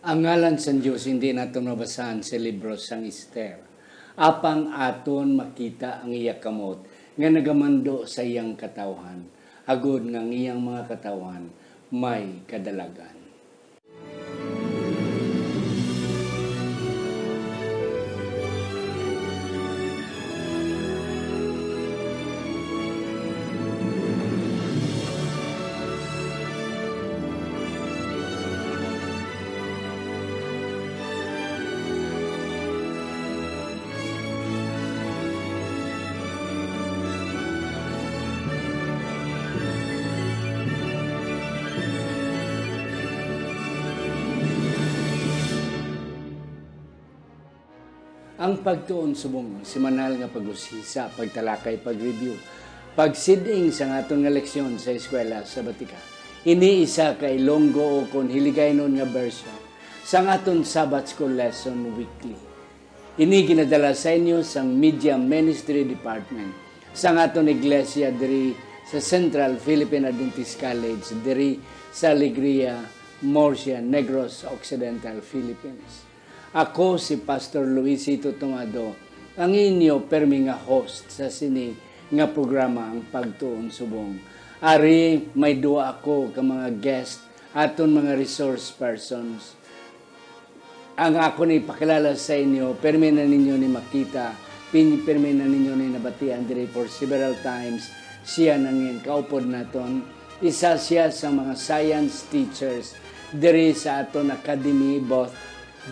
Ang ngalan sa Diyos hindi nato mabasahan sa libro sang Esther. Apang aton makita ang iya kamot nga nagamando sa iyang katawhan. Agud nga iyang mga katawhan may kadalagan. Ang pagtuon subong semanal nga pag-usisa, pagtalakay, pag-review, pagsiding sa aton nga leksyon sa eskwela sa Batika. Ini isa ka Ilonggo o kon Hiligaynon nga version sa aton Sabbath School lesson weekly. Ini ginadala sa inyo sang Media Ministry Department sa aton iglesia diri sa Central Philippine Adventist College diri sa Alegria, Murcia, Negros Occidental, Philippines. Ako si Pastor Luisito Tomado, ang inyo permi nga host sa sini nga programa ang Pagtuon Subong. Ari may duwa ako ka mga guest aton mga resource persons. Ang ako ni pakilala sa inyo, permi na ninyo ni makita, permi na ninyo ni nabatian diri for several times. Siya nangin kaupod naton. Isa siya sa mga science teachers diri sa aton academy, both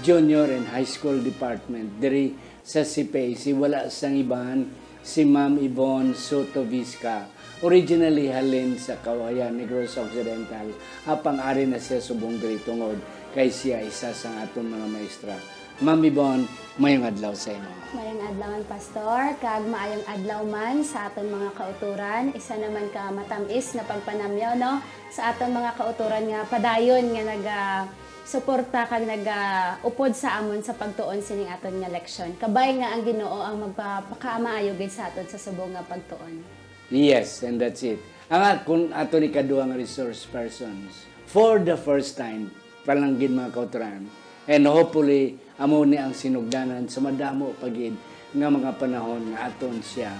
junior and high school department diri sa CPAC. Wala sang iban si Ma'am Yvonne Soto Vizca, originally halin sa Kawayan, Negros Occidental. Apang ari na siya subong diri tungod kay siya isa sa aton mga maestra. Ma'am Yvonne, mayong adlaw sa inyo. Mayong adlaw, Pastor. Kag maayong adlaw man sa aton mga kauturan. Isa naman ka matamis na pagpanamyo, no? Sa aton mga kauturan nga padayon nga suporta kag nag-upod sa amon sa pagtuon sining aton nga leksyon. Kabay nga ang Ginoo ang magpapakaamaayo gid sa aton sa subong nga pagtuon. Yes, and that's it. Ang aton ikaduhang resource persons, for the first time, palanggid mga kauturan, and hopefully, amo ni ang sinugdanan sa madamo pagid nga mga panahon nga aton siya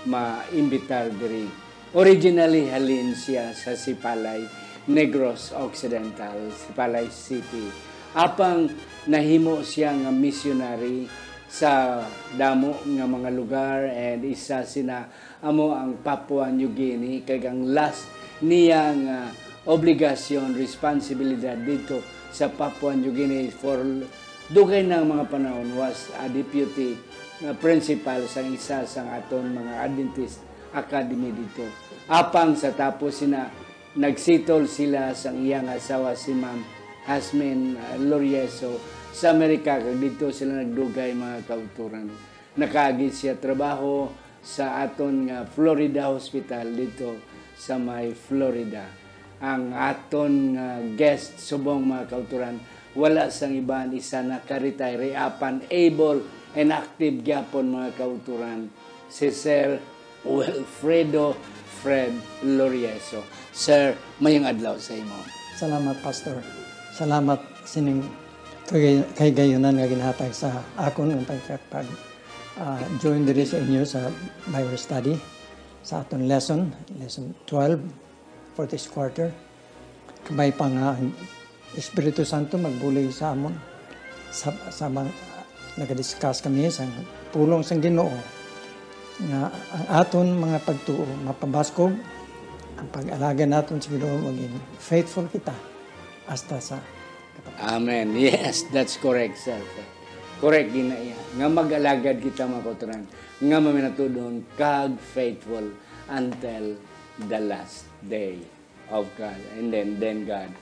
maimbitar diri. Originally, halin siya sa Sipalay, Negros Occidental, Sipalay City. Apang nahimo siya nga missionary sa damo nga mga lugar, and isa sina amo ang Papua New Guinea, kag ang last niya nga obligasyon, responsibilidad dito sa Papua New Guinea for dugay ng mga panahon was a deputy principal sa isa sa aton mga Adventist Academy dito. Apang sa tapos nagsitol sila sa iyang asawa si Ma'am Hasmin Lorieso sa Amerika, kag dito sila nagdugay mga kauturan. Nakaagi siya trabaho sa aton nga Florida Hospital dito sa may Florida. Ang aton guest subong mga kauturan, wala sang iban, isa na ka-retire, apan able and active gyapon mga kauturan, si Sir Wilfredo Fred Lorieso. Sir, mayong adlaw sa imo. Salamat, Pastor. Salamat sining kay gayunan nga ginhatag sa akon ng pagkapag join diri sa inyo sa Bible study sa aton lesson 12 for this quarter. Kabay pa nga Espiritu Santo magbulig sa amon sa nagadiscuss kami sa pulong sang Ginoo nga ang aton mga pagtuo mapabaskog ang pag-alaga naton sa Ginoo, maging faithful kita hasta sa katapusan. Amen. Yes, that's correct, sir. Correct din na iya. Nga mag-alagad kita mga kauturan, nga maminatudon kag faithful until the last day of God. And then God,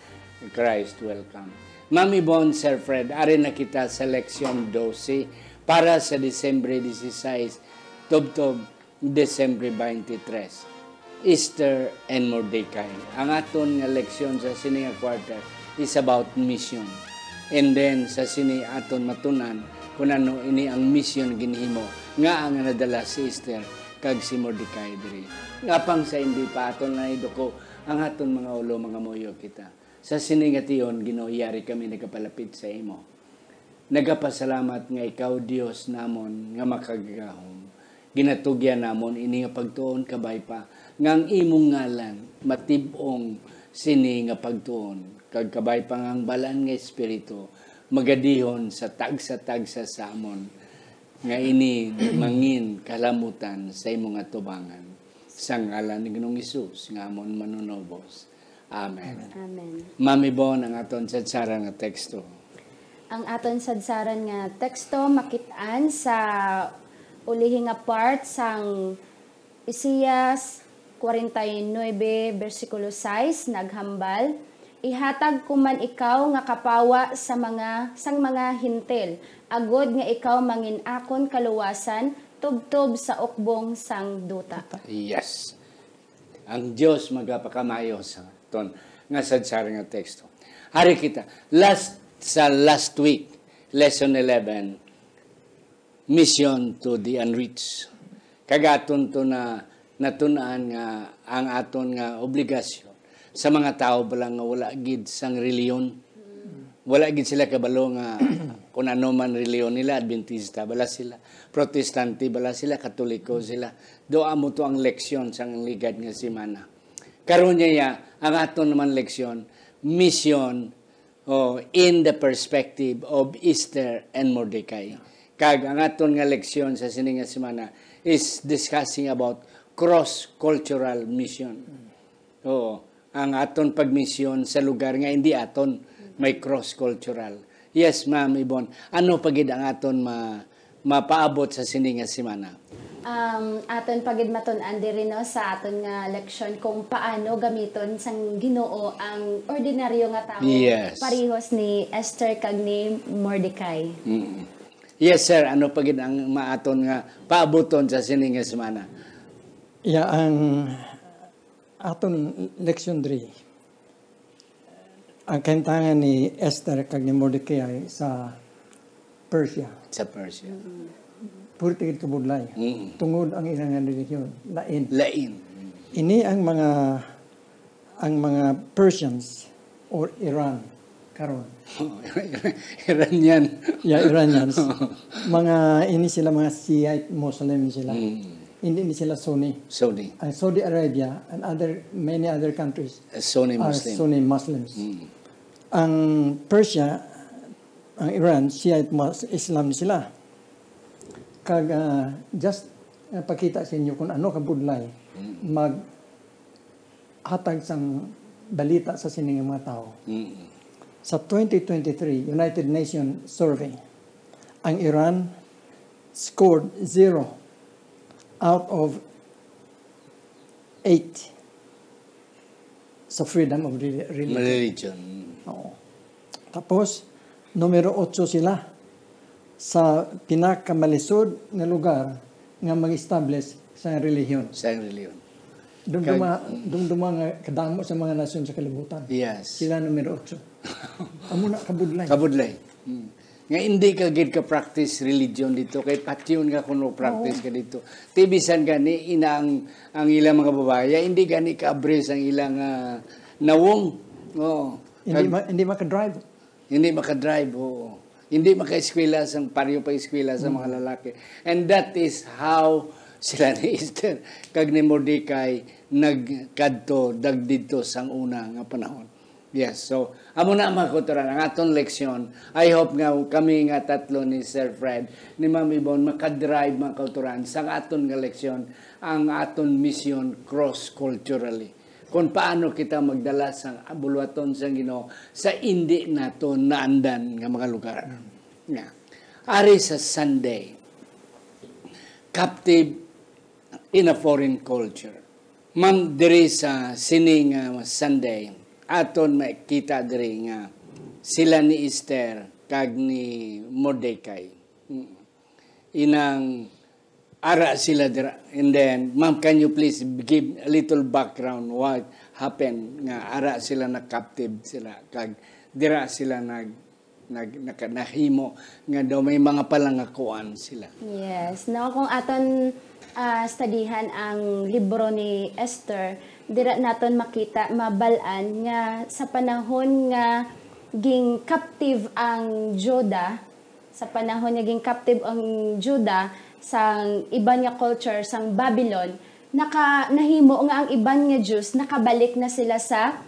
Christ will come. Ma'am Yvonne, Sir Fred, ari na kita sa leksyon 12 para sa Disyembre 16, Tubtob, Disyembre 23. Easter and Mordecai. Ang aton nga leksyon sa sini nga quarter is about mission. And then sa sini aton matunan kung ano ini ang mission ginhimo nga ang nadala si Easter kag si Mordecai diri. Ngapang sa hindi pa aton na iduko ang aton mga ulo mga moyo kita. Sa siningation, Ginoo, yari kami nagapalapit sa imo. Nagapasalamat nga ikaw, Dios namon, nga makagahom. Ginatugyan namon, ini nga pagtuon kabay pa, ngang imong ngalan, matibong sini nga pagtuon. Kag kabay pa ngang balan nga espiritu, magadihon sa tagsa-tagsa sa amon. Nga ini mangin kalamutan sa imong atubangan. Sa ngalan ni Ginoong Hesus, nga amon manunobos. Amen. Amen. Mami Bon, ang aton satsara nga teksto. Ang aton sadsaran nga teksto makitaan sa ulihi nga part sang Isaias 49 versikulo 6 naghambal, ihatag ko man ikaw nga kapawa sa mga hintil, agod nga ikaw mangin akon kaluwasan tubtob sa ukbong sang duta. Yes. Ang Diyos magapakamayo sa ton nga sadsara nga teksto. Hari kita, last week, lesson 11, mission to the unreached. Kagaton to na natunaan nga ang aton nga obligasyon sa mga tao balang nga wala gid sang reliyon. Wala gid sila kabalo nga kung ano man reliyon nila, Adventista bala sila, Protestante bala sila, Katoliko sila. Doa mo to ang leksyon sang ligad nga semana. Karon niya ang aton naman leksyon, mission in the perspective of Esther and Mordecai. Kag ang aton nga leksyon sa sini nga semana is discussing about cross-cultural mission. Ang aton pagmisyon sa lugar nga hindi aton may cross-cultural. Yes, Ma'am Ibon. Ano pagid ang aton mapaabot sa sini nga semana? Aton pagid matun-an diri no sa aton nga leksyon kung paano gamiton sang Ginoo ang ordinaryo nga tao. Yes. Parehos ni Esther kag ni Mordecai. Yes, sir. Ano pagid ang maaton nga paaboton sa sini nga semana? Ya, ang aton leksyon diri, ang kaintangan ni Esther kag ni Mordecai sa Persia. Sa Persia. Puro tigit kabudlay. Tungod ang ilang nga relihiyon. Lain. Ini ang mga Persians or Iran karon. Iranian. Yeah, Iranians. Ini sila mga Shiite Muslim sila. Hindi sila Sunni. Sunni. Ang Saudi Arabia and many other countries Sunni are Muslim. Sunni Muslims. Ang Persia, ang Iran, Shiite Islam sila. Kag just pakita sa inyo kung ano kabudlay maghatag sang balita sa sining mga tao. Sa 2023 United Nations survey, ang Iran scored 0 out of 8 sa freedom of religion. Oo. Tapos numero 8 sila sa pinakamalisod na lugar nga mag-establish sa relihiyon. Sa reliyon. Dumduma nga kadamo sa mga nasyon sa kalibutan. Yes. Sila numero 8. Amo na kabudlay. Kabudlay. Nga hindi ka gid ka practice religion dito kay patyon nga kuno practice ka dito. Tibisan gani ang ilang mga babaye hindi gani ka abres ang ilang nawong. Hindi maka-drive. Hindi maka-drive. Hindi maka-eskwela sang pareho pa eskwela sa mga lalaki. And that is how sila ni Esther kag ni Mordecai nagkadto dagdito sang una nga panahon. Yes, so amo na mga kauturan ang aton leksyon. I hope nga kami nga tatlo ni Sir Fred ni Ma'am Ibon makadrive mga kauturan sa aton nga leksyon ang aton mission cross-culturally. Kung paano kita magdala sa abulwaton sa Ginoo sa hindi naton naandan nga mga lugar. Yeah. Ari sa Sunday, captive in a foreign culture. Ma'am, diri sa sining Sunday, aton makita diri nga sila ni Esther kag ni Mordecai. Inang ara sila dira. And then, ma'am, can you please give a little background what happened nga ara sila na captive sila kag dira sila nahimo nga daw may mga palangakuan sila. Yes. No, kung aton studihan ang libro ni Esther, dira naton makita mabalaan nga sa panahon nga ging captive ang Juda, sa panahon nga ging captive ang Juda sang iban nga culture sang Babylon, nahimo nga ang iban nga Jews nakabalik na sila sa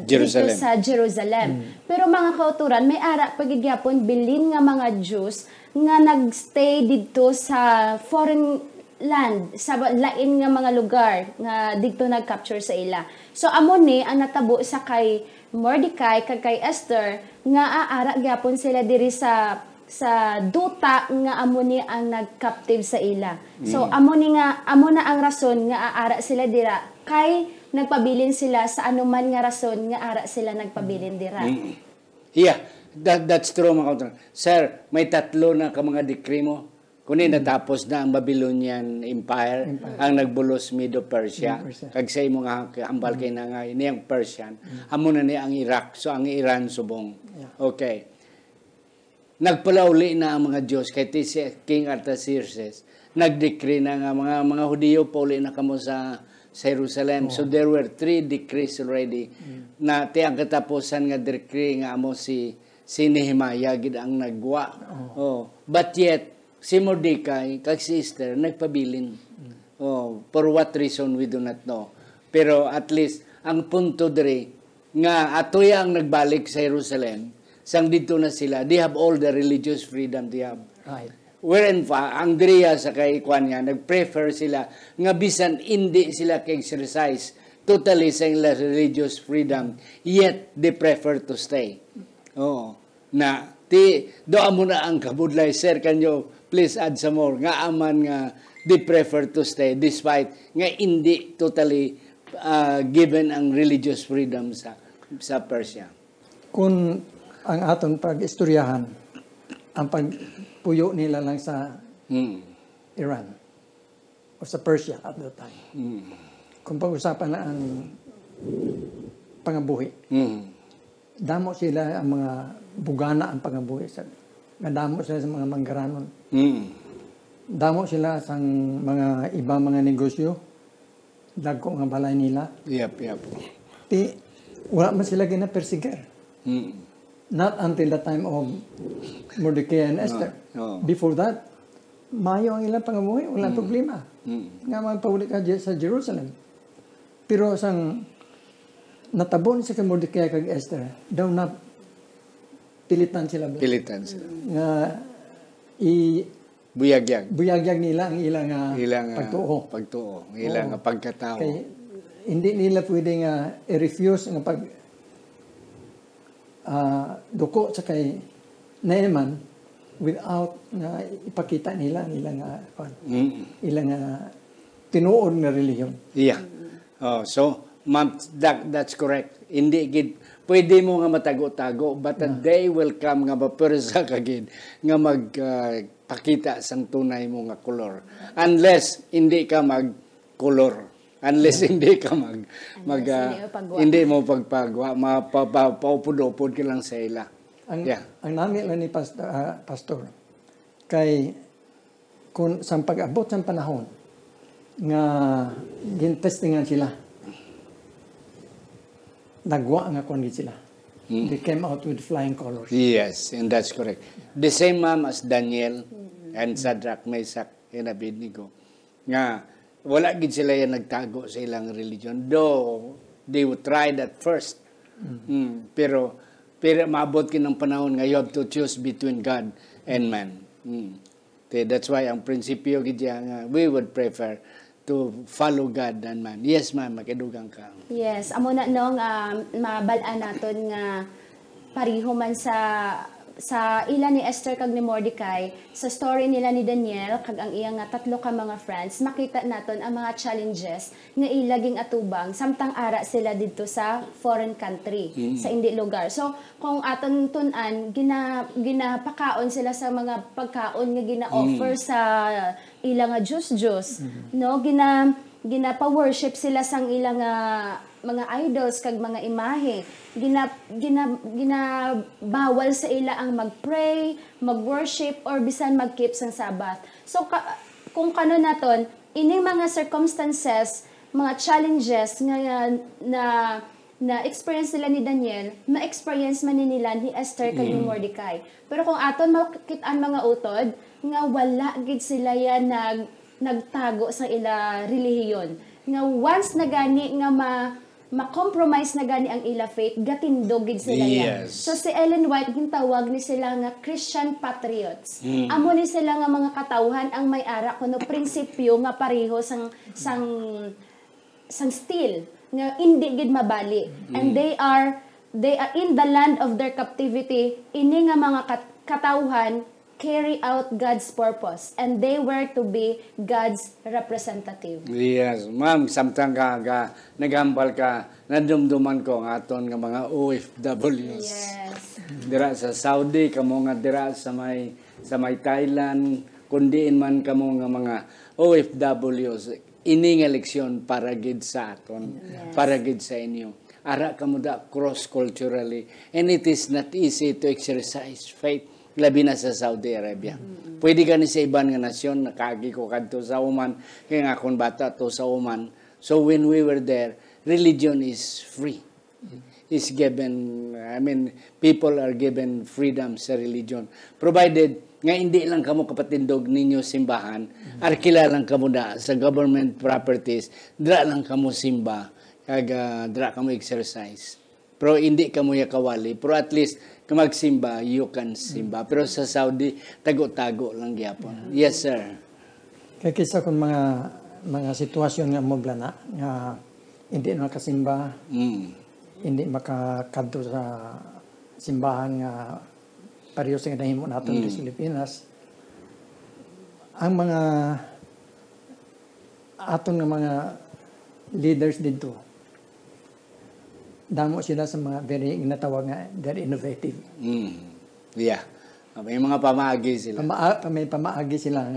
Jerusalem. dito sa Jerusalem. Pero mga kauturan, may ara pagigyapon bilin nga mga Jews nga nagstay dito sa foreign land, sa lain nga mga lugar nga dito nag-capture sa ila. So amo ni ang natabo sa kay Mordecai kag kay Esther nga aara gyapon sila diri sa duta nga amo ni ang nag-captive sa ila. So amo na ang rason nga aara sila dira kay nagpabilin sila sa anuman nga rason nga ara sila nagpabilin dira. Yeah, that's true mga kauturan. Sir, may 3 na ka mga decree mo. Kunin natapos na ang Babylonian Empire, ang nagbulos Medo-Persia. Kag sa imo nga ambal kay na nga niyang Persian, amo na ni ang Iraq, so ang Iran subong. Okay. Nagpalauli na ang mga Diyos kay King Artaxerxes. Nag-decree na nga mga Hudiyo pauli na kamo sa Jerusalem. So there were 3 decrees already na ang katapusan nga decree nga amo si Nehemiah gid ang nagwa. But yet si Mordecai kag si Esther nagpabilin. For what reason we do not know. Pero at least ang punto diri nga atoy ang nagbalik sa Jerusalem, sang dito na sila, they have all the religious freedom they have. Right. Wherein pa ang diriya sa kay kwan niya nagprefer sila nga bisan hindi sila ka-exercise totally sa ilang religious freedom, yet they prefer to stay. Na do amo na ang kabudlay, sir, kanyo please add some more nga aman nga they prefer to stay despite nga hindi totally given ang religious freedom sa Persia. Kung ang aton pag-istoryahan, ang pagpuyo nila lang sa Iran o sa Persia at that time. Kung pag-usapan na ang pangabuhi, damo sila ang mga bugana ang pangabuhi sa damo sila sa mga manggaranon. Damo sila sa mga ibang mga negosyo, dagko nga balay nila. Yep. Wala man sila gina-persigar. Not until the time of Mordecai and Esther. Before that, mayo ang ilang pangabuhi, walang problema. Nga magpaulit ka sa Jerusalem. Pero sang natabon sa Mordecai kag Esther, daw na pilitan sila. Nga buyagyag nila ang ilang pagtuo. Ilang pagkatao. Kay, hindi nila pwede nga i-refuse nga pag duko sa kay Naaman without nga ipakita nila ang ilang tinuod na relihiyon. Yeah. So, ma'am, that's correct. Hindi gid pwede mo nga matago-tago, but a day will come nga mapersa ka gid nga magpakita sang tunay mo nga kolor. Unless hindi ka mag-kolor. Unless hindi ka hindi mo pagpagwa, mapaupod-upod ka lang sa ila. Ang namin lang ni Pastor, kay kung sa pag-abot ng panahon nga gintestingan sila, nagwa nga kundi sila. They came out with flying colors. Yes, and that's correct. The same, ma'am, as Daniel and Shadrach, Meshach, and Abednego. Nga, wala gid sila yan nagtago sa ilang religion. Though, they would try that first. Pero maabot kin ng panahon nga you have to choose between God and man. That's why ang prinsipyo gid nga we would prefer to follow God than man. Yes, ma'am, makidugang ka. Yes, amo na nung mabalaan naton nga pariho man sa ila ni Esther kag ni Mordecai, sa story nila ni Daniel kag ang iyang 3 ka mga friends, makita naton ang mga challenges nga ilaging atubang samtang ara sila didto sa foreign country, sa indi lugar. So kung aton tun-an ginapakaon sila sa mga pagkaon nga gina-offer sa ilang nga Diyos, no, ginapa-worship sila sang ilang mga idols kag mga imahe. Ginabawal sa ila ang mag-pray, mag-worship, or bisan mag-keep sang Sabbath. So kung kano naton, ining mga circumstances mga challenges nga na experience nila ni Daniel, ma-experience man nila ni Esther kay ni Mordecai. Pero kung aton makit-an mga utod, nga wala gid sila yan nagtago sa ila relihiyon. Nga once na gani nga ma-compromise na gani ang ila faith, gatindog gid sila yan. Yes. So si Ellen White, gintawag ni sila nga Christian patriots. Amo ni sila nga mga katawhan ang may ara kuno prinsipyo nga pareho sang steel nga hindi gid mabali. And they are in the land of their captivity. Ini nga mga katawhan carry out God's purpose, and they were to be God's representative. Yes, ma'am, samtang ka nagambal ka, nadumduman ko ang aton nga mga OFWs. Yes. Dira sa Saudi, kamo nga dira sa may Thailand, kundiin man kamo nga mga OFWs, ini nga leksyon para gid sa aton, para gid sa inyo. Ara kamo da cross-culturally, and it is not easy to exercise faith, labi na sa Saudi Arabia. Pwede ka ni sa iban nga nasyon, nakagi ko kadto sa Oman, kaya nga akong bata to sa Oman. So when we were there, religion is free. Is given, people are given freedom sa religion. Provided nga hindi lang kamo kapatindog ninyo simbahan, arkila lang kamo da sa government properties, dra lang kamo simba, kag dra kamo exercise. Pero hindi kamo yakawali, pero at least magsimba, you can simba. Pero sa Saudi, tago-tago lang gyapon. Yes, sir. Kaya kisa kung mga sitwasyon nga mo blana, nga hindi makasimba, hindi makakadto sa simbahan nga pareho sa nahimo natin sa Pilipinas, ang mga aton nga mga leaders dito, damo sila sa mga very ginatawag nga very innovative. Yeah. May mga pamaagi sila. May pamaagi sila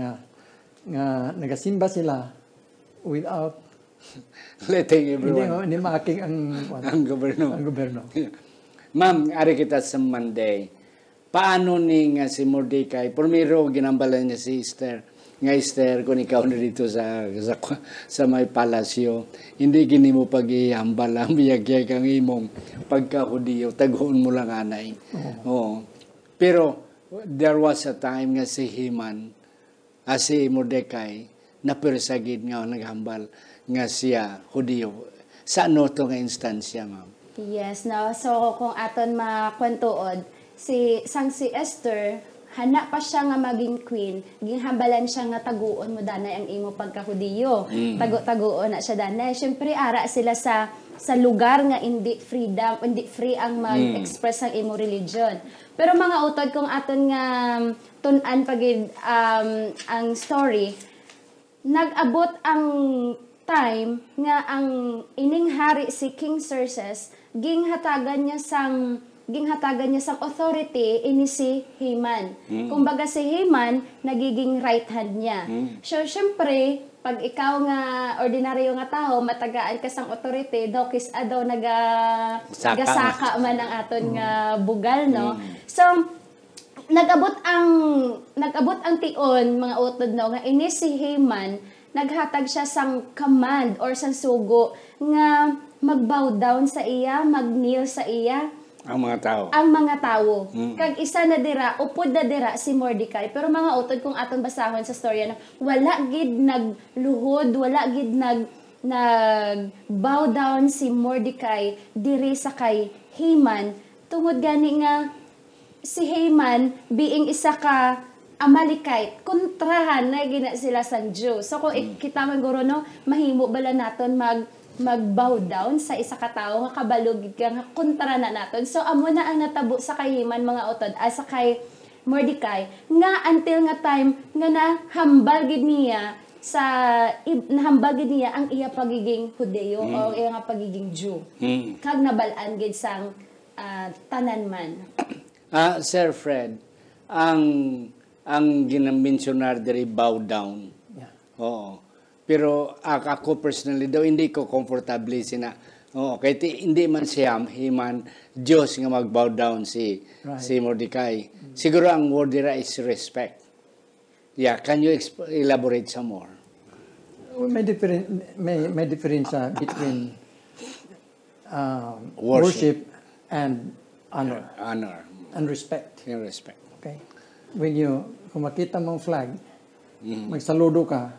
nga nagasimba sila without letting everyone. Hindi maaking ang gobyerno. Ang gobyerno. Ma'am, ari kita sa Monday. Paano ni nga si Mordecai? Primero, ginambalan niya si Esther. Nga Esther, kung ikaw na dito sa may palasyo, hindi gini mo pag-ihambal ang biyag-yag ang imong pagka-Hudiyo, taghoon mo lang anay. Oo. Pero, there was a time nga si Haman, si Mordecai, na persagid nga naghambal nga siya Hudiyo. Sa ano to nga instansya, ma'am? Yes, no. So, kung aton makwentuod, si Esther, hana pa siya nga maging queen, ginhambalan siya nga taguon mo danay ang imo pagka-Hudiyo. Tago-taguon na siya danay. Syempre ara sila sa lugar nga hindi free ang mag-express ang imo religion. Pero mga utod kung aton nga tun-an pagid ang story, nag-abot ang time nga ang ining hari si King Xerxes ginghatagan niya sang authority ini si Haman. Kumbaga si Haman nagiging right hand niya. So syempre pag ikaw nga ordinaryo nga tao matagaan ka sang authority daw nagasaka man ang aton nga bugal no. So nag-abot ang tion mga utod no nga ini si Haman naghatag siya sang command or sang sugo nga mag-bow down sa iya, mag-kneel sa iya. Ang mga tao. Kag isa na dira, upod na dira si Mordecai. Pero mga utod kung aton basahon sa storya na wala gid nagluhod, wala gid bow down si Mordecai diri sa kay Haman. Tungod gani nga si Haman being isa ka Amalekite, kontrahan na gina sila sang Jew. So kung kita man guro no, mahimo bala naton mag-bow down sa isa ka tawo nga kabalugid ka nga kontra na naton. So amo na ang natabo sa kay Haman mga utod sa kay Mordecai nga until nga time nga nahambal gid niya ang iya pagiging Hudiyo o iya nga pagiging Jew. Kag nabalaan gid sang tanan man. Sir Fred, ang ginamensionar diri bow down. Yeah. Oo. Pero ako personally daw hindi ko comfortable sina. Oo, kay hindi man siya Haman Diyos nga mag-bow down si Mordecai. Siguro ang word dira is respect. Yeah, can you elaborate some more? may difference between worship and honor Honor. and respect. In respect. Okay? Kung makita mong flag, magsaludo ka,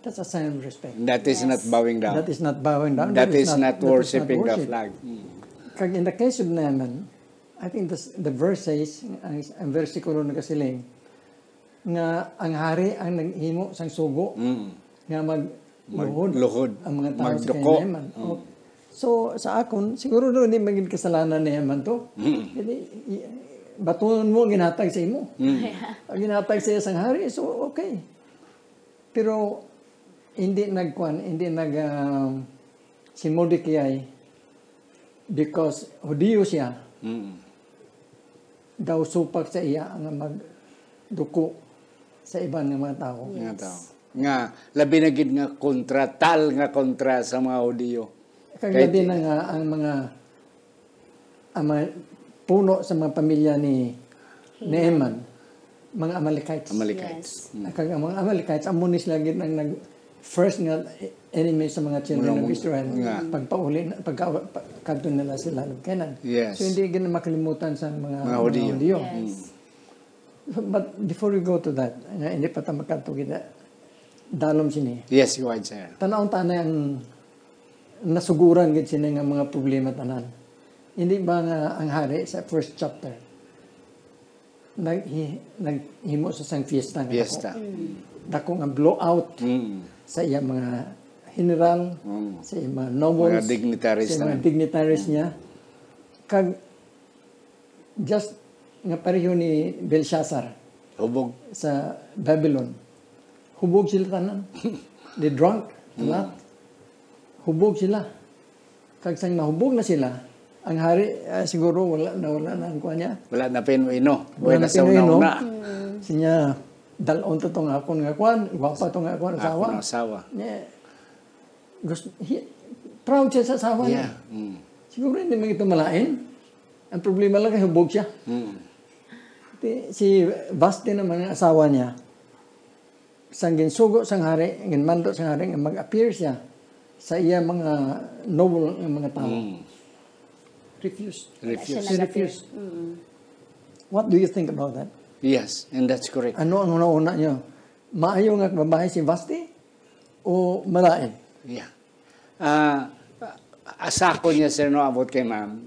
that's a sign of respect. That is not bowing down. That is not bowing down. That is not worshiping the worship. flag. Kag in the case of Naaman, I think the verse says, ang versikulo nagasiling, nga ang hari ang naghimo sang sugo, nga Luhod. ang mga tao sa Magduko. kay Naaman. So, sa akon, siguro doon hindi maging kasalanan ni Naaman to. Kasi, batunon mo, ginhatag sa imo. Ang ginhatag sa isang hari, so okay. Pero, hindi si Mordecai, because Hudiyo siya, daw supak sa iya ang magduko sa ibang mga tao. Nga tao. Nga, labi na gid nga kontra sa mga Hudiyo. Kaya din na nga ang mga puno sa mga pamilya ni Naaman, mga Amalekites. Amalekites. Kag ang mga Amalekites, amo ni sila gid ang first nga enemy sa mga children of Israel. Pagkadto nila sila ng Canaan. Yes. So hindi gina makalimutan sa mga Hudiyo. Hudiyo. Yes. But before we go to that, hindi pa ta makadto kita dalom sini. Yes, go ahead, sir. Tanawon tanay ang nasuguran gid sini nga mga problema tanan. Hindi ba nga ang hari sa first chapter naghimo sa sang fiesta nga Fiesta. dako nga blowout sa iya mga general, sa iya mga nobles, Mga dignitaries sa mga na. dignitaries niya. Kag just nga pareho ni Belshazzar Hubog. sa Babylon. Hubog sila tanan. They drunk a lot. Hubog sila. Kag sang nahubog na sila, ang hari siguro wala na ang kuha niya. Wala na pinuino. Wala na Wala sa pinuino. una-una. Sinya dalon to tong akon nga kuan, gwapa tong akon Ako asawa. ng asawa. Yeah. Proud siya sa asawa niya. Yeah. Siguro hindi man ito malain. Ang problema lang kay hubog siya. Si Vasti naman ang asawa niya, sang ginsugo sang hari, ginmando sang hari, mag-appear siya sa iya mga noble ng mga tao. Refused. Refuse. She refused. What do you think about that? Yes, and that's correct. Ano ang una-una niyo? Maayo nga babae si Vasti o malain? Yeah. Sako niya, sir, no, abot kay ma'am.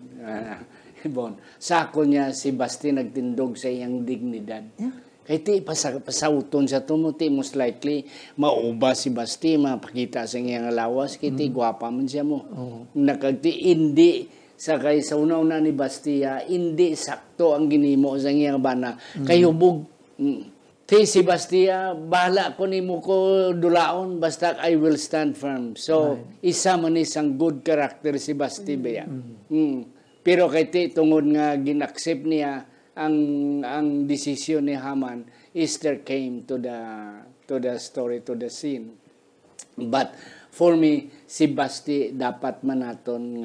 Bon, sako niya si Basti nagtindog sa iyang dignidad. Yeah. Kaya ti pasauton sa tumuti, most likely, mauba si Basti, mapakita sa iyang lawas, kaya ti gwapa man siya mo. Nakagti, hindi, sa una-una ni Bastia, hindi sakto ang ginimo sa iyang bana. Kaya hubog, ti si Bastia, bahala ko ni mo ko dulaon, basta I will stand firm. So, isa man isang good character si Basti Bea. Pero kay ti, tungod nga ginaccept niya ang desisyon ni Haman, Esther came to the story, to the scene. But for me, si Basti dapat manaton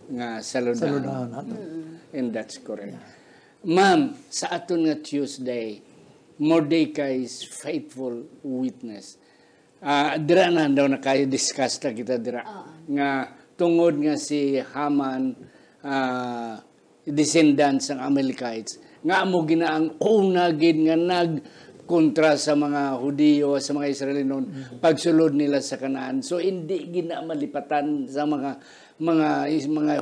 nga saludahan. And that's correct. Ma'am, sa aton nga Tuesday, Mordecai's faithful witness. Dira na daw na kayo discuss na kita dira. Nga tungod nga si Haman, descendants ng Amalekites, nga mo ginaang una gid nga kontra sa mga Hudiyo, sa mga Israeli noon, pagsulod nila sa Kanaan. So, hindi gina malipatan sa mga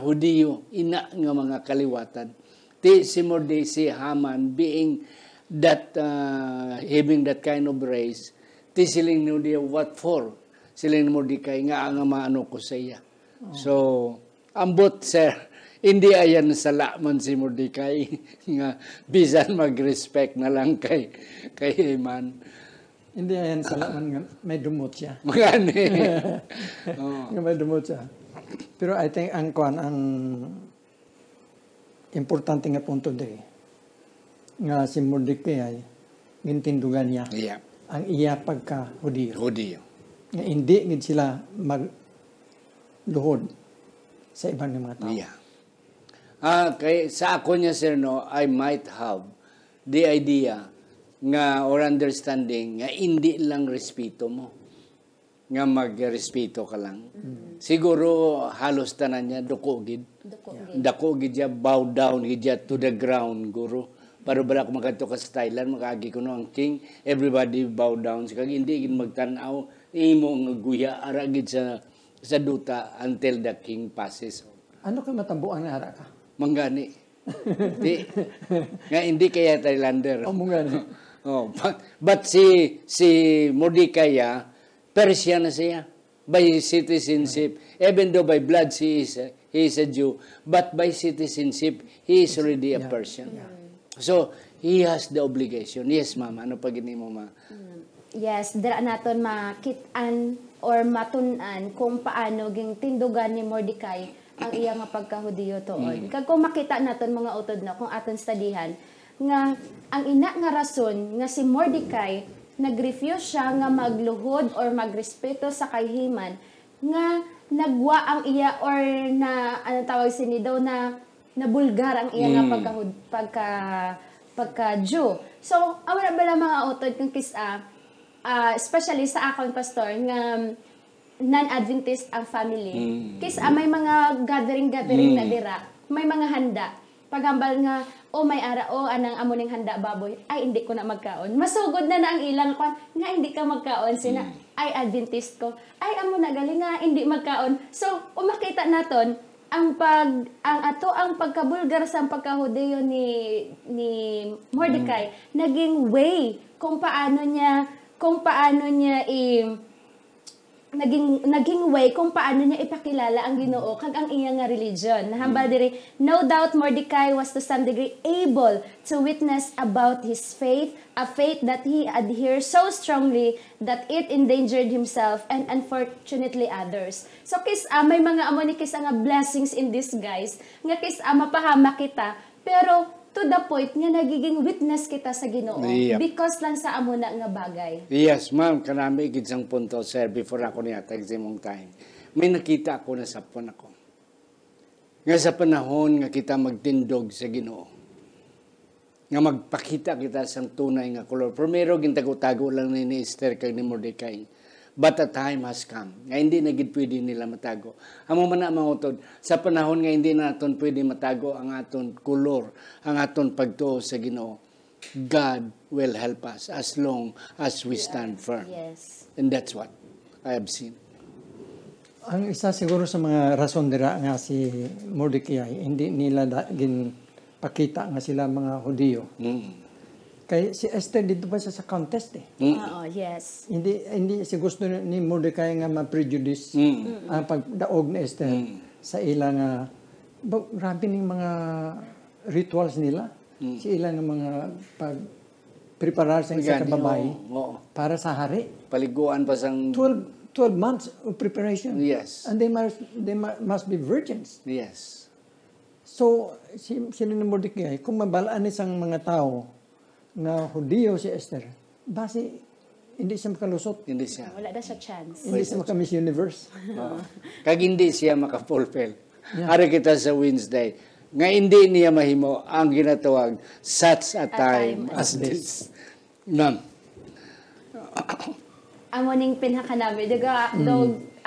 Hudiyo, ina nga mga kaliwatan. Si Mordecai, si Haman, being that, having that kind of race, siling ni Hudiyo, what for? Siling ni Mordecai, nga ang maano ko sa iya. So, ambot, sir, hindi ayan sa laman si Mordecai nga bisan mag-respect na lang kay Haman. Hindi ayan sa laman nga may dumot siya. Magani. Nga may dumot siya. Pero I think ang importante nga punto diri nga si Mordecai gintindugan niya ang iya pagka Hudiyo. Nga hindi gid sila magluhod sa ibang mga tao. Yeah. Sa ako niya, sir, no, I might have the idea nga or understanding nga hindi lang respeto mo. nga magrespeto ka lang. Siguro halos tanan niya dukogid. Dako gid siya, bow down gid siya to the ground, guro. Para bala ko makato ka sa Thailand, makagi ko no ang king, everybody bow down. Kag hindi gid magtan-aw, imo nga guya ara gid sa duta until the king passes. Ano ka matambuan nga ara ka? Manggani. Di. Nga hindi kaya Thailander. Mungani. Oh, but si Mordecai, Persian na siya by citizenship. Even though by blood he is a Jew, but by citizenship he is already a Persian. So he has the obligation. Yes, ma'am. Ano pa gini mo, ma? Yes, dira naton makitaan or matun-an kung paano ging tindugan ni Mordecai ang iya nga pagkahudiyo tuod. Kag kung makita naton mga utod na kung aton studihan nga ang ina nga rason nga si Mordecai nag-refuse siya nga magluhod or magrespeto sa kay Haman nga nagwa ang iya or na ano tawag sini daw na bulgar ang iya nga pagka Jew. So awala bala mga utod kung kisa especially sa akon pastor nga non-Adventist ang family. Kisa may mga gathering na dira, may mga handa. Paghambal nga, may ara, anang amuning handa baboy, ay hindi ko na magkaon. Masugod na ang ilang kwan, nga hindi ka magkaon, sina, ay Adventist ko, ay amo na galing nga, hindi magkaon. So, umakita naton ang pagkabulgar sa pagkahudeyo ni Mordecai, naging way kung paano niya naging way kung paano niya ipakilala ang Ginoo kag ang iya nga religion. Nahambal diri, no doubt Mordecai was to some degree able to witness about his faith, a faith that he adhered so strongly that it endangered himself and unfortunately others. So may mga amo ni nga blessings in disguise, nga mapahamak kita, pero to the point nga nagiging witness kita sa Ginoo because lang sa amo na nga bagay. Yes, ma'am. Kanami igid sang punto, sir, before ako niya sa mong time. May nakita ako na sapon ako. Nga sa panahon nga kita magtindog sa Ginoo. Nga magpakita kita sang tunay nga kolor. Primero, gintago-tago lang ni Esther kag ni Mordecai. But a time has come. Nga hindi na gid pwede nila matago. Amo man na mga utod, sa panahon nga hindi naton pwede matago ang aton kulor, ang aton pagtuo sa Ginoo. God will help us as long as we stand firm. Yes. And that's what I have seen. Ang isa siguro sa mga rason dira nga si Mordecai, hindi nila ginpakita nga sila mga Hudiyo. Kay si Esther dito pa siya sa contest eh. Yes. Hindi si gusto ni Mordecai nga ma-prejudice ang pagdaog ni Esther sa ilang grabe ning mga rituals nila. Sa ilang mga pag-preparar sa isa ka babae para sa hari. Paliguan pa sang 12 months of preparation. Yes. And they must be virgins. Yes. So sila ni Mordecai, kung mabalaan isang mga tao na Hudiyo si Esther, base hindi siya makalusot. Hindi siya. Wala na siya chance. Hindi siya maka-Miss Universe. Kag hindi siya maka-fulfill. Ari kita sa Wednesday. Nga hindi niya mahimo ang ginatawag such a time as this. Ma'am. Amo ning pinakakanami.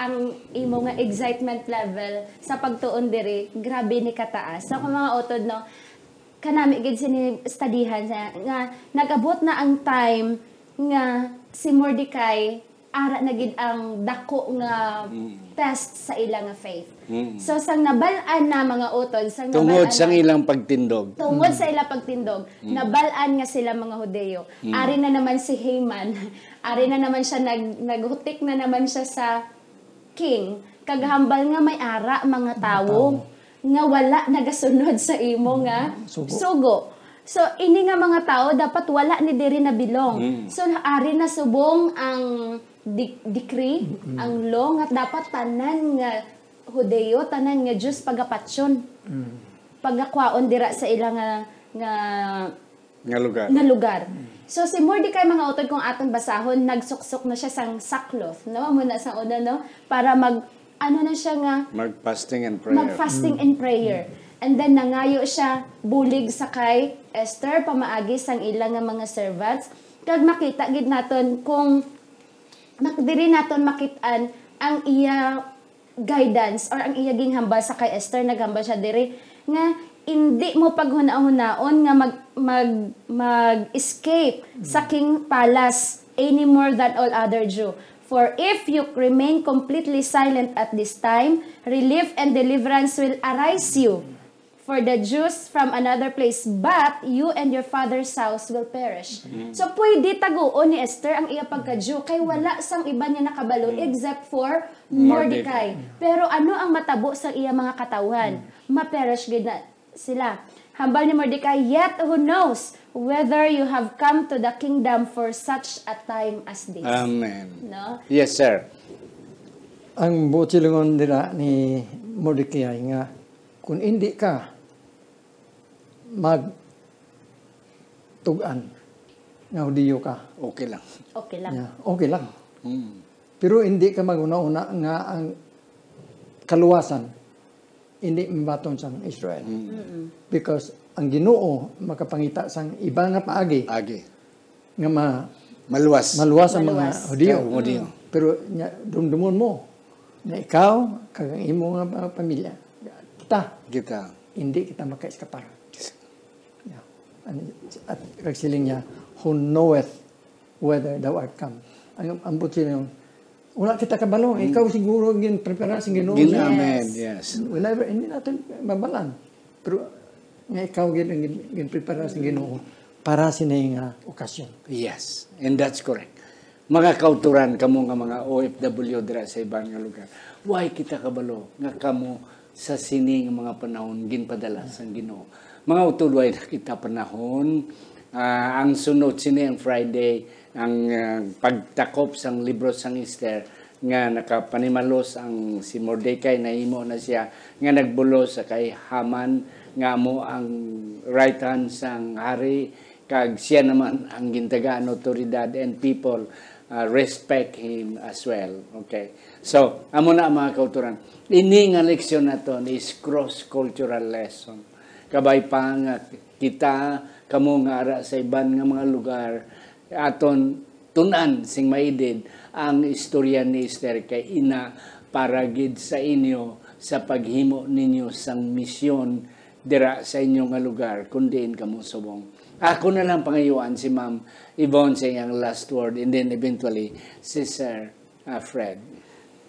Ang imo nga excitement level sa pagtuon diri, grabe ni kataas. So kung mga utod, no, kanami gid sini-studyhan nga nag-abot na ang time nga si Mordecai ara na gid ang dako nga test sa ilang nga faith. So sang nabal-an na mga utod, tungod sa ilang pagtindog. Tungod sa ilang pagtindog, nabal-an nga sila mga Hudiyo. Ari na naman si Haman, ari na naman siya naghutik na naman siya sa king. Kagahambal nga may ara mga tawo nga wala nagasunod sa imo nga sugo. So ini nga mga tao dapat wala ni diri na bilong. So ari na subong ang decree, ang law nga dapat tanan nga Hudiyo, tanan nga Diyos pagapatsyon. Pagakwaon dira sa ilang nga lugar. So si Mordecai mga utod kung aton basahon, nagsuksok na siya sang sackcloth, no? Muna sa una, no? Para na siya nga mag-fasting and prayer. Mag-fasting and prayer. And then nangayo siya bulig sa kay Esther pamaagi sang ilang nga mga servants. Kag makita gid naton kung diri naton makitaan ang iya guidance or ang iya ginghambal sa kay Esther, naghambal siya diri nga hindi mo paghuna-hunaon nga mag-escape sa king palace any more than all other Jew. For if you remain completely silent at this time, relief and deliverance will arise you for the Jews from another place, but you and your father's house will perish. So pwede taguon ni Esther ang iya pagka-Jew kay wala sang iba niya nakabalo except for Mordecai. Pero ano ang matabo sa iya mga katawhan? Ma-perish gid na sila. Hambal ni Mordecai, yet who knows whether you have come to the kingdom for such a time as this. Amen. No? Yes, sir. Ang butilungon nila ni Mordecai nga, kung hindi ka magtugan nga Hudiyo ka, Okay lang. Okay lang. okay lang. Mm. Pero hindi ka maguna-una nga ang kaluwasan hindi mabaton sa Israel. Because ang Ginoo makapangita sang iba nga paagi Agi. nga Maluwas. maluwas ang mga Maluwas. Hudiyo. Hudiyo. Pero dumdumon mo na ikaw, kagang imo nga mga pamilya, Kita. hindi kita maka-eskapar. Yeah. At kagsiling niya, who knoweth whether thou art come. Ang buti niya, wala kita kabalo. Ikaw siguro prepare sa Ginoo. Amen. Yes. Whenever, hindi natin mabalan. Pero nga ikaw prepare sa Ginoo para sa nga okasyon. Yes. And that's correct. Mga kauturan kamo nga mga OFW dira sa ibang nga lugar. Why kita kabalo nga kamo sa sining mga panahon ginpadala sa Ginoo. Mga utulway na kita panahon ang sunod sini ang Friday ang pagtakop sang libro sang Esther nga nakapanimalos ang si Mordecai na imo na siya nga nagbulos sa kay Haman nga mo ang right hand sang hari kag siya naman ang gintagaan otoridad and people respect him as well. Okay. So, amo na mga kauturan. Ini nga leksyon naton is cross-cultural lesson. Kabay pa nga kita kamo nga ara sa iban nga mga lugar aton tunan sing maidid ang istorya ni Esther kay ina para gid sa inyo sa paghimo ninyo sang misyon dira sa inyong nga lugar kundiin kamo subong. Ako na lang pangayuan si Ma'am Yvonne sa iyang last word and then eventually si Sir Fred.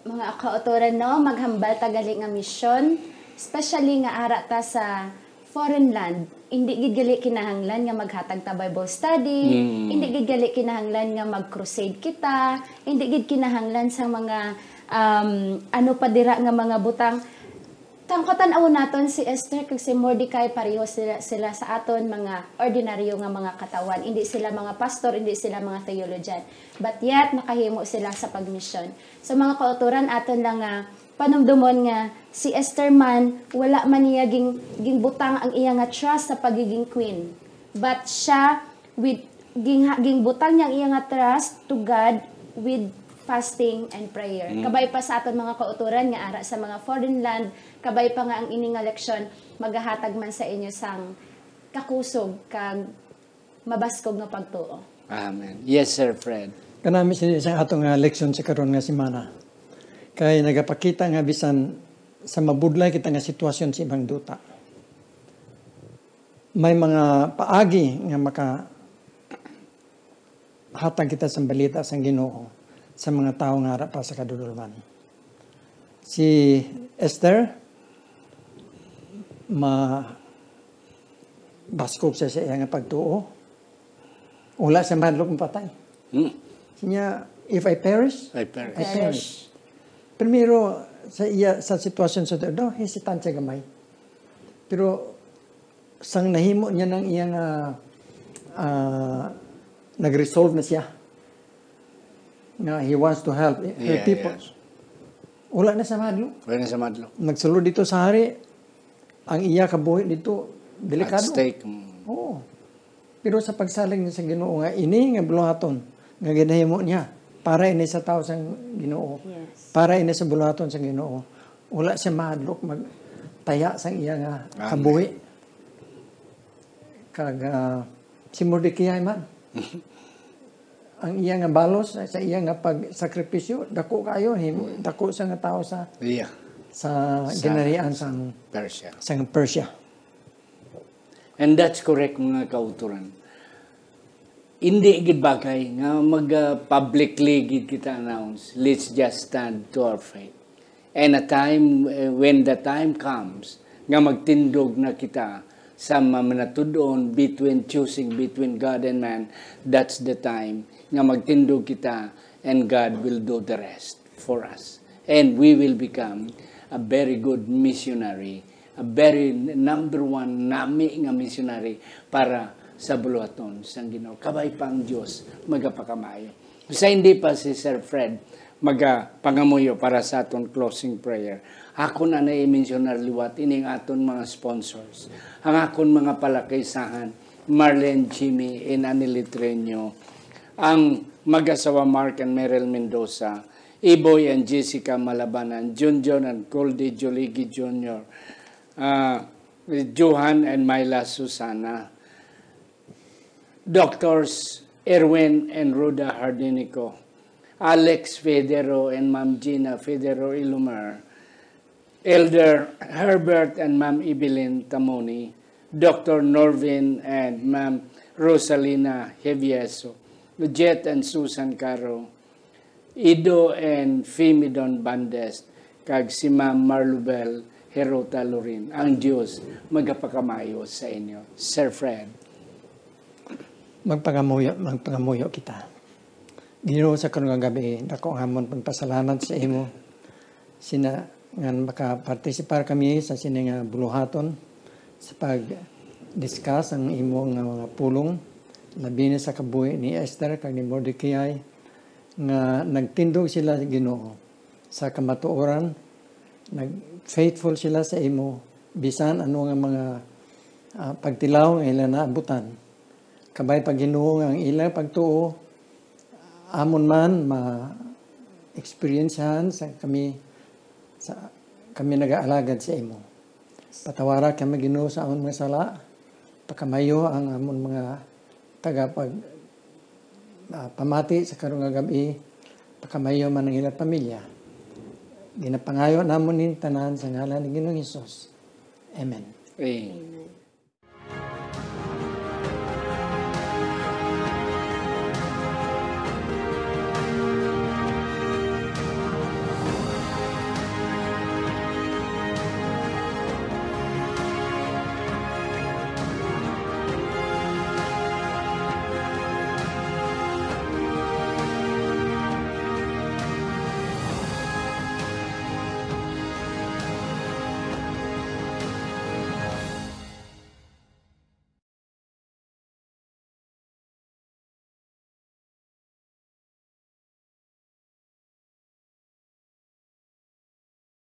Mga kauturan, no, maghambal tagali nga misyon, especially nga ara ta sa foreign land. Hindi gid gali kinahanglan nga maghatag ta Bible study, hindi gid gali kinahanglan nga mag-crusade kita, hindi gid kinahanglan sa mga ano pa dira nga mga butang. Tangkotan aw naton si Esther kag si Mordecai pareho sila sa aton mga ordinaryo nga mga katawan. Hindi sila mga pastor, hindi sila mga theologian. But yet nakahimo sila sa pagmisyon. So mga kauturan aton lang nga panumdumon nga si Esther man wala man niya ging butang ang iya nga trust sa pagiging queen. But siya with ging butang niya ang iya nga trust to God with fasting and prayer. Kabay pa sa aton mga kauturan nga ara sa mga foreign land, kabay pa nga ang ining nga leksyon magahatag man sa inyo sang kakusog kag mabaskog nga pagtuo. Amen. Yes, Sir Fred. Kanami sa atong leksyon sa karon nga semana. Kay nagapakita nga bisan sa mabudlay kita nga sitwasyon sa ibang duta. May mga paagi nga maka hatag kita sa balita sa Ginoo sa mga tao nga harap pa sa kadululman. Si Esther baskog sa iya nga pagtuo. Wala sa madlok patay. Siya, if I perish, I perish. I perish. Primero, sa sitwasyon sa do, hesitant siya gamay. Pero, sang nahimo niya ng iyang nag-resolve na siya. Na he wants to help her people. Yes. Wala na sa madlo. Wala na sa madlo. Nagsulod dito sa hari, ang iya kabuhi dito, delikado. At stake. Oo. Pero sa pagsaling sa Ginoo nga, ini nga buluhaton, nga ginahimo niya, para ini sa tao sa Ginoo. Yes. Para ini sa buluhaton sa Ginoo. Wala siya mahadlok magtaya sa iya nga kabuhi. Kag si Mordecai man. ang iya nga balos sa iya nga pagsakripisyo dako kayo dako sa nga tao sa Yeah. ginarian sa Persia. Persia. And that's correct mga kauturan. Hindi gid bagay nga mag-publicly gid kita announce, let's just stand to our faith. And a time, when the time comes, nga magtindog na kita sa mamanatudon choosing between God and man, that's the time nga magtindog kita and God will do the rest for us. And we will become a very good missionary, a very number one nami nga missionary para sa buluhaton sang Ginoo. Kabay pa ang Diyos magapakamayo. Sa hindi pa si Sir Fred magapangamuyo para sa aton closing prayer. Ako na i-mentionar liwat ining aton mga sponsors. Ang akon mga palakaysahan, Marlene Jimmy and Annie Litreño, ang mag-asawa Mark and Meryl Mendoza, Iboy and Jessica Malabanan, Junjon and Goldie Joligi Jr., Johan and Myla Susana, Doctors Erwin and Ruda Hardinico, Alex Federo and Ma'am Gina Federo Ilumar, Elder Herbert and Ma'am Evelyn Tamoni, Dr. Norvin and Ma'am Rosalina Hevieso, Jet and Susan Caro, Ido and Femidon Bandes, kag si Ma'am Marlubel Herota Lorin. Ang Diyos magapakamayo sa inyo. Sir Fred. Magpangamuyo kita. Ginoo sa karong gabi, dako hamon pagpasalamat sa imo. Sina ngan makapartisipar kami sa sining buluhaton sa pag-discuss ang imo nga mga pulong labi na sa kabuhi ni Esther kag ni Mordecai nga nagtindog sila Ginoo sa kamatuoran, faithful sila sa imo bisan ano nga mga pagtilaw nga ilang naabutan. Kabay pag Ginoo ang ilang pagtuo amon man ma-experiencehan sa kami nag-aalagad sa imo. Patawara kami Ginoo sa amon mga sala, pakamayo ang amon mga tagapag pamati sa karong nga gabi, pakamayo man ang ilang pamilya. Ginapangayo namon ni tanan sa ngalan ni Ginoong Hesus. Amen. Amen.